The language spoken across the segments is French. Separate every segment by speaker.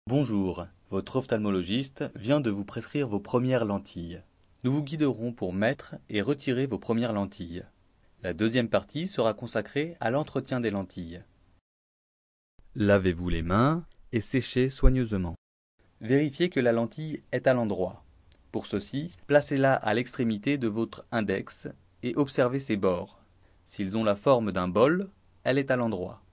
Speaker 1: Bonjour, votre ophtalmologiste vient de vous prescrire vos premières lentilles. Nous vous guiderons pour mettre et retirer vos premières lentilles. La deuxième partie sera consacrée à l'entretien des lentilles. Lavez-vous les mains et séchez soigneusement. Vérifiez que la lentille est à l'endroit. Pour ceci, placez-la à l'extrémité de votre index et observez ses bords. S'ils ont la forme d'un bol, elle est à l'endroit.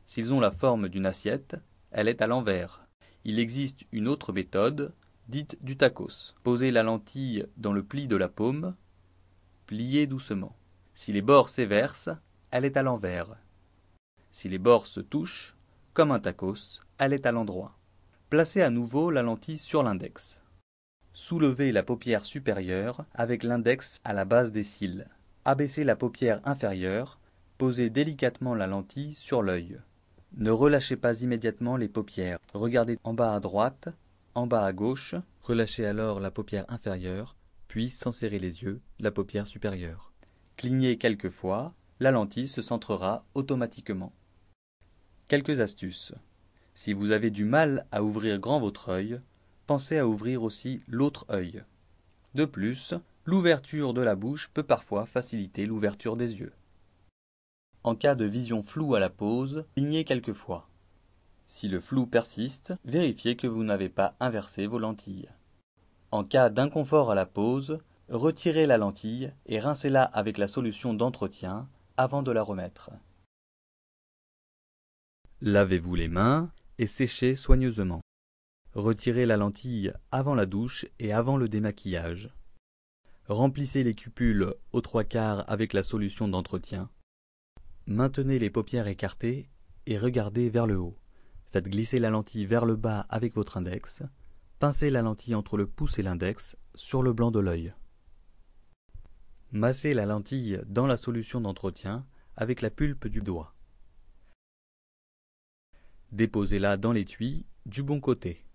Speaker 1: S'ils ont la forme d'une assiette, elle est à l'envers. Il existe une autre méthode, dite du tacos. Posez la lentille dans le pli de la paume, pliez doucement. Si les bords s'éversent, elle est à l'envers. Si les bords se touchent, comme un tacos, elle est à l'endroit. Placez à nouveau la lentille sur l'index. Soulevez la paupière supérieure avec l'index à la base des cils. Abaissez la paupière inférieure, posez délicatement la lentille sur l'œil. Ne relâchez pas immédiatement les paupières. Regardez en bas à droite, en bas à gauche. Relâchez alors la paupière inférieure, puis, sans serrer les yeux, la paupière supérieure. Clignez quelques fois, la lentille se centrera automatiquement. Quelques astuces. Si vous avez du mal à ouvrir grand votre œil, pensez à ouvrir aussi l'autre œil. De plus, l'ouverture de la bouche peut parfois faciliter l'ouverture des yeux. En cas de vision floue à la pose, clignez quelques fois. Si le flou persiste, vérifiez que vous n'avez pas inversé vos lentilles. En cas d'inconfort à la pose, retirez la lentille et rincez-la avec la solution d'entretien avant de la remettre. Lavez-vous les mains et séchez soigneusement. Retirez la lentille avant la douche et avant le démaquillage. Remplissez les cupules aux 3/4 avec la solution d'entretien. Maintenez les paupières écartées et regardez vers le haut. Faites glisser la lentille vers le bas avec votre index. Pincez la lentille entre le pouce et l'index sur le blanc de l'œil. Massez la lentille dans la solution d'entretien avec la pulpe du doigt. Déposez-la dans l'étui du bon côté.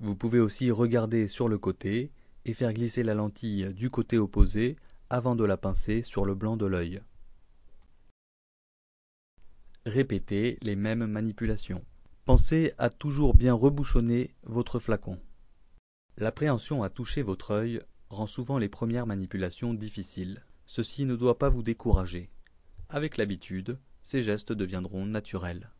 Speaker 1: Vous pouvez aussi regarder sur le côté et faire glisser la lentille du côté opposé avant de la pincer sur le blanc de l'œil. Répétez les mêmes manipulations. Pensez à toujours bien rebouchonner votre flacon. L'appréhension à toucher votre œil rend souvent les premières manipulations difficiles. Ceci ne doit pas vous décourager. Avec l'habitude, ces gestes deviendront naturels.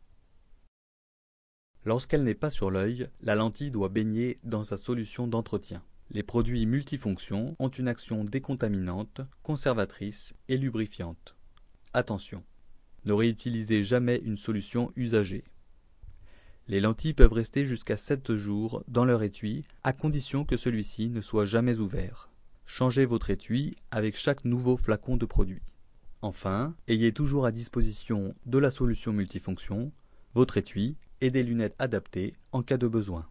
Speaker 1: Lorsqu'elle n'est pas sur l'œil, la lentille doit baigner dans sa solution d'entretien. Les produits multifonctions ont une action décontaminante, conservatrice et lubrifiante. Attention! Ne réutilisez jamais une solution usagée. Les lentilles peuvent rester jusqu'à 7 jours dans leur étui, à condition que celui-ci ne soit jamais ouvert. Changez votre étui avec chaque nouveau flacon de produit. Enfin, ayez toujours à disposition de la solution multifonction, votre étui et des lunettes adaptées en cas de besoin.